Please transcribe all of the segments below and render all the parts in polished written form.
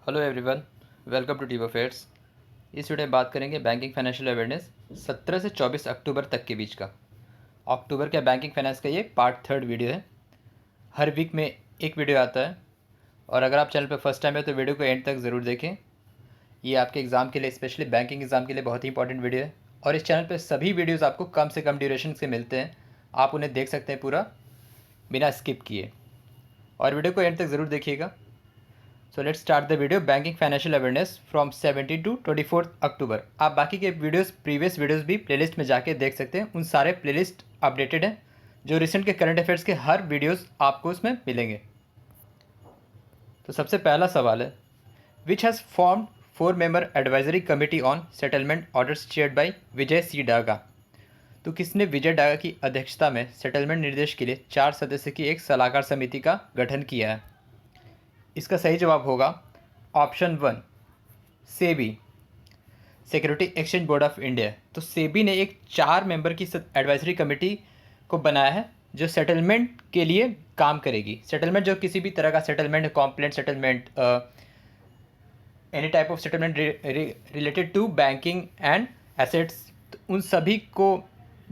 Hello everyone, welcome to टीव affairs. इस video में बात करेंगे बैंकिंग फाइनेंशियल अवेयरनेस 17 से 24 अक्टूबर तक के बीच का। अक्टूबर का बैंकिंग फाइनेंस का ये पार्ट 3 वीडियो है। हर वीक में एक वीडियो आता है और अगर आप चैनल पर फर्स्ट टाइम है तो वीडियो को एंड तक ज़रूर देखें। ये आपके एग्ज़ाम के लिए, स्पेशली बैंकिंग एग्ज़ाम के लिए बहुत ही इंपॉर्टेंट वीडियो है और इस चैनल पर सभी वीडियोज़ आपको कम से कम ड्यूरेशन से मिलते हैं। आप उन्हें देख सकते हैं पूरा बिना स्किप किए, और वीडियो को एंड तक ज़रूर देखिएगा। So let's start the video banking financial awareness from 17 to 24 October. आप बाकी के वीडियोस, प्रीवियस वीडियोस भी प्लेलिस्ट में जाके देख सकते हैं। उन सारे प्लेलिस्ट अपडेटेड हैं। जो रिसेंट के करंट अफेयर्स के हर वीडियोस आपको उसमें मिलेंगे। तो सबसे पहला सवाल है, which has formed 4 member advisory committee on settlement orders chaired by Vijay C Daga. तो किसने विजय डागा की अध्यक्षता में सेटलमेंट निर्देश के लिए 4 सदस्य की एक सलाहकार समिति का गठन किया है? इसका सही जवाब होगा option 1, SEBI, security exchange board of India. तो सेबी ने एक 4 मेंबर की एडवाइजरी कमेटी को बनाया है जो सेटलमेंट के लिए काम करेगी। सेटलमेंट, जो किसी भी तरह का settlement, complaint settlement, any type of settlement related to banking and assets, उन सभी को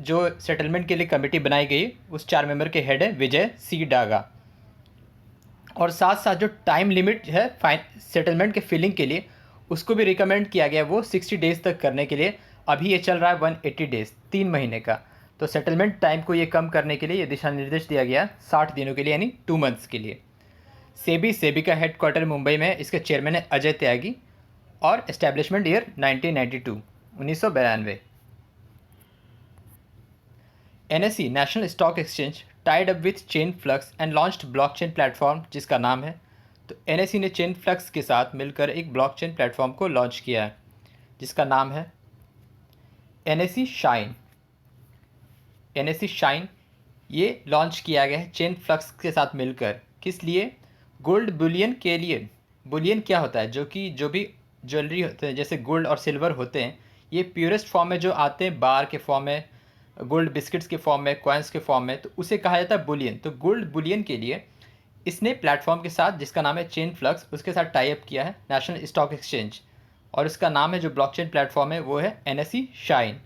जो सेटलमेंट के लिए कमेटी बनाई गई, उस 4 मेंबर के हेड है विजय सी डागा। और साथ साथ जो टाइम लिमिट है सेटलमेंट के फिलिंग के लिए, उसको भी रिकमेंड किया गया वो 60 डेज़ तक करने के लिए। अभी ये चल रहा है 180 डेज़, 3 महीने का। तो सेटलमेंट टाइम को ये कम करने के लिए ये दिशा निर्देश दिया गया 60 दिनों के लिए, यानी 2 मंथ्स के लिए। सेबी का हेड क्वार्टर मुंबई में है। इसके चेयरमैन है अजय त्यागी और establishment year 1992, 1992। NSE, national stock exchange, Tide up with chain flux and launched blockchain platform, जिसका नाम है। तो NSE ने चेन फ्लक्स के साथ मिलकर एक ब्लॉकचेन प्लेटफॉर्म को लॉन्च किया है जिसका नाम है NSE शाइन। NSE शाइन ये लॉन्च किया गया है चेन फ्लक्स के साथ मिलकर। किस लिए? गोल्ड बुलियन के लिए। बुलियन क्या होता है? जो भी ज्वेलरी होते हैं, जैसे गोल्ड और सिल्वर होते हैं, ये प्योरेस्ट फॉर्म में जो आते हैं, बार के फॉर्म में, गोल्ड बिस्किट्स के फॉर्म में, कॉइन्स के फॉर्म में, तो उसे कहा जाता है बुलियन। तो गोल्ड बुलियन के लिए इसने प्लेटफॉर्म के साथ, जिसका नाम है चेन फ्लक्स, उसके साथ टाई अप किया है नेशनल स्टॉक एक्सचेंज, और इसका नाम है, जो ब्लॉकचेन प्लेटफॉर्म है, वो है NSE shine.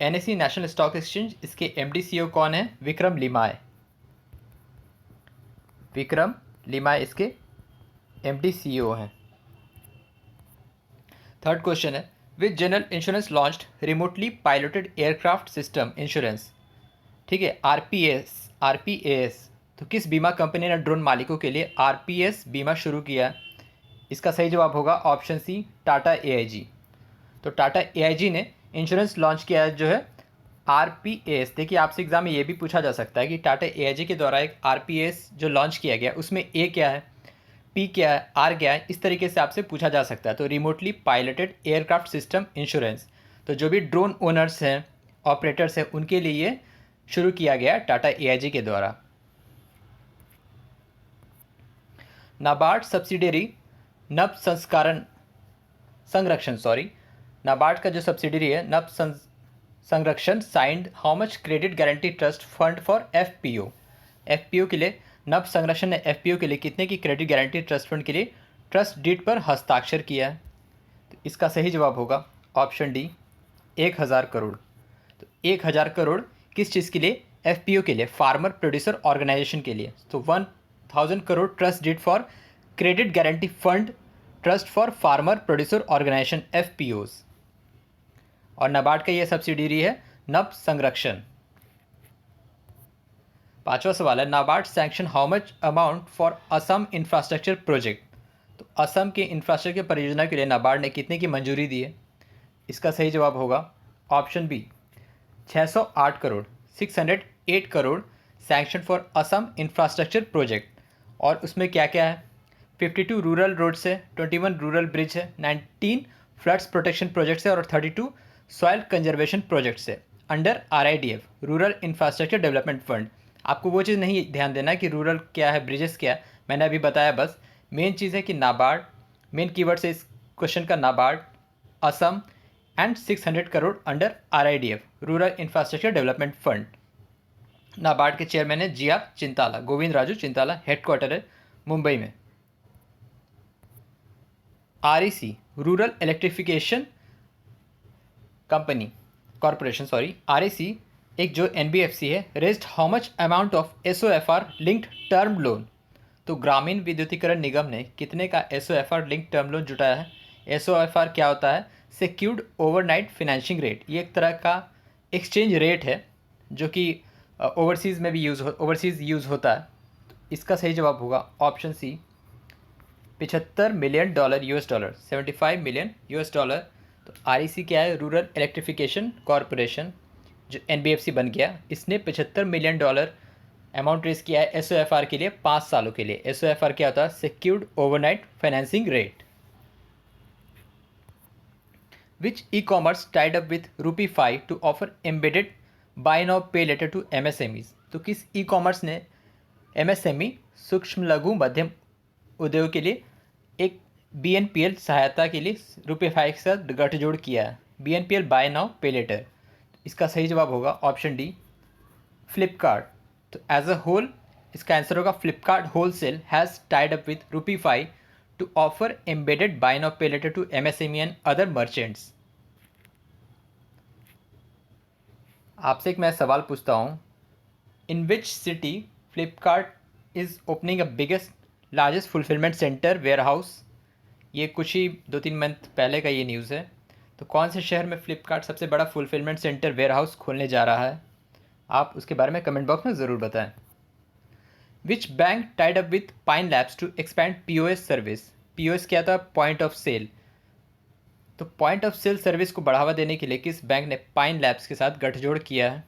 NSE national stock exchange, इसके MD CEO कौन है? विक्रम लिमाय। विक्रम लिमाय इसके MD CEO हैं। थर्ड क्वेश्चन है, which general insurance launched remotely piloted aircraft system insurance? ठीक है, RPAS। तो किस बीमा कंपनी ने ड्रोन मालिकों के लिए RPS बीमा शुरू किया? इसका सही जवाब होगा ऑप्शन सी, टाटा AIG। तो टाटा AIG ने इंश्योरेंस लॉन्च किया है जो है RPAS। देखिए, आपसे एग्जाम में ये भी पूछा जा सकता है कि टाटा AIG के द्वारा एक RPS जो लॉन्च किया गया, उसमें A क्या है, P क्या है, R क्या है, इस तरीके से आपसे पूछा जा सकता है। तो remotely piloted aircraft system insurance, तो जो भी ड्रोन ओनर्स हैं, ऑपरेटर्स हैं, उनके लिए शुरू किया गया टाटा AIG के द्वारा। नाबार्ड सब्सिडरी नव नाबार्ड का जो सब्सिडरी है नव संरक्षण signed how much credit guarantee trust fund for FPO के लिए, नव संरक्षण ने FPO के लिए कितने की क्रेडिट गारंटी ट्रस्ट फंड के लिए ट्रस्ट डीड पर हस्ताक्षर किया है? तो इसका सही जवाब होगा ऑप्शन डी, 1000 करोड़। तो 1000 करोड़ किस चीज़ के लिए? FPO के लिए, फार्मर प्रोड्यूसर ऑर्गेनाइजेशन के लिए। तो 1000 crore trust deed for credit guarantee fund trust for farmer producer organization, FPOs। और नाबार्ड का ये सब्सिडरी है नव संरक्षण। पांचवा सवाल है, NABARD sanction how much amount for Assam infrastructure project? तो असम के इंफ्रास्ट्रक्चर परियोजना के लिए नाबार्ड ने कितने की मंजूरी दी है? इसका सही जवाब होगा option B, 608 crore, 608 crore sanction for Assam infrastructure project. और उसमें क्या क्या है? 52 रूरल रोड्स है, 21 रूरल ब्रिज है, 19 फ्लड्स प्रोटेक्शन प्रोजेक्ट्स है और 32 सॉइल कंजर्वेशन प्रोजेक्ट्स है under RIDF, rural infrastructure development fund. आपको वो चीज़ नहीं ध्यान देना कि रूरल क्या है, ब्रिजेस क्या है, मैंने अभी बताया। बस मेन चीज़ है कि नाबार्ड, मेन कीवर्ड है इस क्वेश्चन का, NABARD, Assam and 600 crore under RIDF, rural infrastructure development fund. NABARD के चेयरमैन है GR चिंताला, गोविंद राजू चिंताला, हेडक्वार्टर है मुंबई में। REC rural electrification company corporation REC एक जो NBFC है raised how much amount of SOFR linked term loan. तो ग्रामीण विद्युतीकरण निगम ने कितने का SOFR लिंक टर्म लोन जुटाया है। SOFR क्या होता है? Secured overnight financing rate. ये एक तरह का एक्सचेंज रेट है जो कि ओवरसीज़ में भी ओवरसीज़ यूज़ होता है। तो इसका सही जवाब होगा ऑप्शन सी, $75 मिलियन $75 मिलियन $। तो REC क्या है? रूरल इलेक्ट्रिफिकेशन कॉरपोरेशन जो NBFC बन गया, इसने $75 मिलियन अमाउंट रेस किया है SOFR के लिए 5 सालों के लिए। SOFR क्या होता है? Secured overnight financing rate. Which e commerce tied up with ₹5 to offer embedded buy now pay later to MSMEs। तो किस ई कॉमर्स ने MSME सूक्ष्म लघु मध्यम उद्योग के लिए एक BNPL सहायता के लिए ₹5 के साथ गठजोड़ किया है? BNPL buy now pay later. इसका सही जवाब होगा ऑप्शन डी, फ्लिपकार्ट। तो एज अ होल इसका आंसर होगा Flipkart wholesale has tied up with ₹5 to offer embedded buy now pay later to MSME and other merchants. आपसे एक मैं सवाल पूछता हूँ, in which city Flipkart is opening a biggest largest fulfilment centre warehouse. ये कुछ ही 2-3 month पहले का ये न्यूज़ है। तो कौन से शहर में फ्लिपकार्ट सबसे बड़ा फुलफिलमेंट सेंटर वेयर हाउस खोलने जा रहा है? आप उसके बारे में कमेंट बॉक्स में ज़रूर बताएं। Which bank tied up with Pine Labs to expand POS service. POS क्या था? Point of sale. तो पॉइंट ऑफ सेल सर्विस को बढ़ावा देने के लिए किस बैंक ने पाइन लैब्स के साथ गठजोड़ किया है?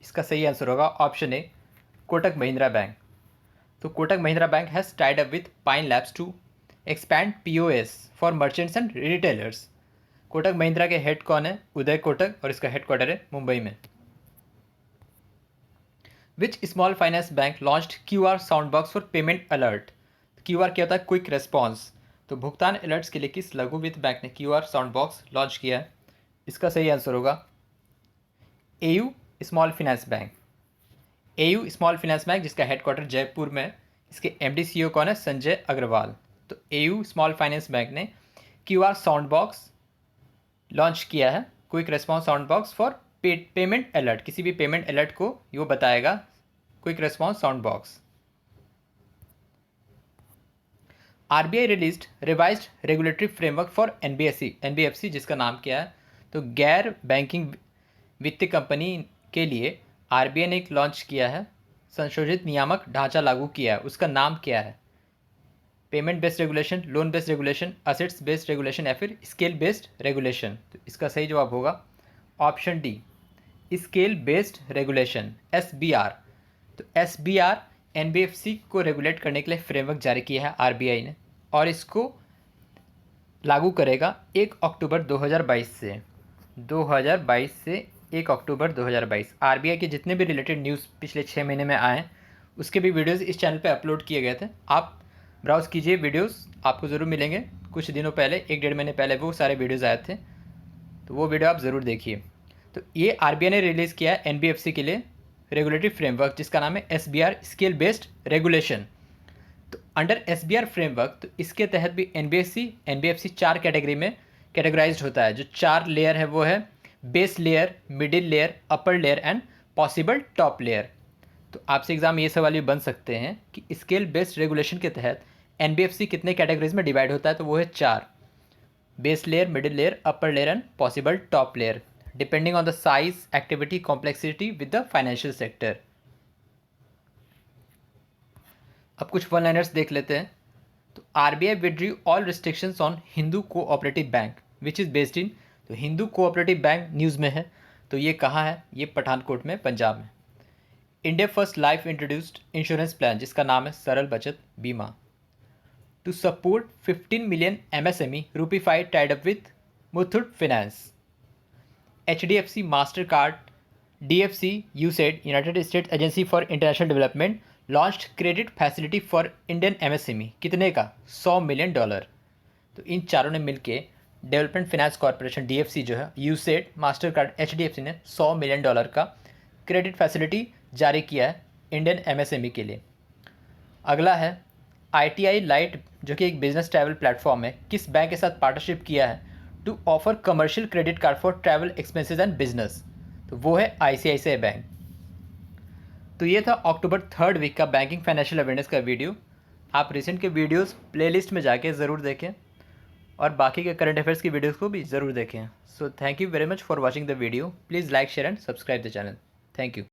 इसका सही आंसर होगा option A, Kotak Mahindra bank. तो Kotak Mahindra bank has tied up with Pine Labs to expand POS for merchants and retailers. Kotak Mahindra के हेड कौन है? उदय कोटक, और इसका हेडक्वार्टर है मुंबई में। Which small finance bank launched QR sound box for payment alert. QR क्या होता है? Quick response. तो भुगतान अलर्ट्स के लिए किस लघु वित्त बैंक ने QR साउंड बॉक्स लॉन्च किया है? इसका सही आंसर होगा AU small finance bank. AU small finance bank जिसका हेडक्वार्टर जयपुर में, इसके MD CEO कौन है? संजय अग्रवाल। तो AU स्मॉल फाइनेंस बैंक ने QR साउंड बॉक्स लॉन्च किया है, quick response sound box for payment alert. किसी भी पेमेंट अलर्ट को वो बताएगा, quick response sound box. RBI released revised regulatory framework for NBFC जिसका नाम क्या है? तो गैर बैंकिंग वित्तीय कंपनी के लिए RBI ने एक लॉन्च किया है, संशोधित नियामक ढांचा लागू किया है। उसका नाम क्या है? Payment based regulation, loan based regulation, assets based regulation या फिर स्केल बेस्ड रेगुलेशन। तो इसका सही जवाब होगा option D, scale based regulation SBR। तो SBR NBFC को रेगुलेट करने के लिए फ्रेमवर्क जारी किया है RBI ने, और इसको लागू करेगा 1 अक्टूबर 2022 से। 2022 से 1 अक्टूबर 2022। RBI के जितने भी रिलेटेड न्यूज़ पिछले 6 महीने में आए उसके भी वीडियोज़ इस चैनल पे अपलोड किए गए थे। आप ब्राउज़ कीजिए, वीडियोज़ आपको ज़रूर मिलेंगे। कुछ दिनों पहले, 1-1.5 महीने पहले वो सारे वीडियोज़ आए थे, तो वो वीडियो आप ज़रूर देखिए। तो ये RBI ने रिलीज़ किया है NBFC के लिए रेगुलेटरी फ्रेमवर्क जिसका नाम है SBR स्केल बेस्ड रेगुलेशन। तो अंडर SBR फ्रेमवर्क, तो इसके तहत भी NBFC 4 कैटेगरी में कैटेगराइज्ड होता है। जो 4 लेयर है वो है base layer, middle layer, upper layer and possible top layer. तो आपसे एग्जाम ये सवाल भी बन सकते हैं कि स्केल बेस्ड रेगुलेशन के तहत NBFC कितने कैटेगरीज में डिवाइड होता है? तो वो है 4, base layer, middle layer, upper layer and possible top layer, depending on the size, activity, complexity with the financial sector. अब कुछ वन लाइनर्स देख लेते हैं। तो RBI withdrew all restrictions on Hindu cooperative bank which is based in. तो Hindu cooperative bank news में है, तो ये कहाँ है? ये पठानकोट में, पंजाब में। India First Life introduced insurance plan जिसका नाम है Saral Bachat Bima. To support 15 million MSME ₹5 tied up with Muthoot finance. HDFC Mastercard DFC USAID United States Agency for International Development launched credit facility for Indian MSME। कितने का? $100 million. तो इन चारों ने मिलके development finance corporation DFC जो है, USAID, मास्टर कार्ड, HDFC ने $100 million का क्रेडिट फैसिलिटी जारी किया है इंडियन MSME के लिए। अगला है ITI लाइट जो कि एक बिजनेस ट्रैवल प्लेटफॉर्म है, किस बैंक के साथ पार्टनरशिप किया है to offer commercial credit card for travel expenses and business, तो वो है ICICI बैंक। तो ये था अक्टूबर 3rd वीक का बैंकिंग फाइनेंशियल अवेयरनेस का वीडियो। आप रिसेंट के वीडियोस प्लेलिस्ट में जाके ज़रूर देखें और बाकी के करंट अफेयर्स की वीडियोस को भी ज़रूर देखें। So thank you very much for watching the video. Please like share and subscribe the channel. Thank you.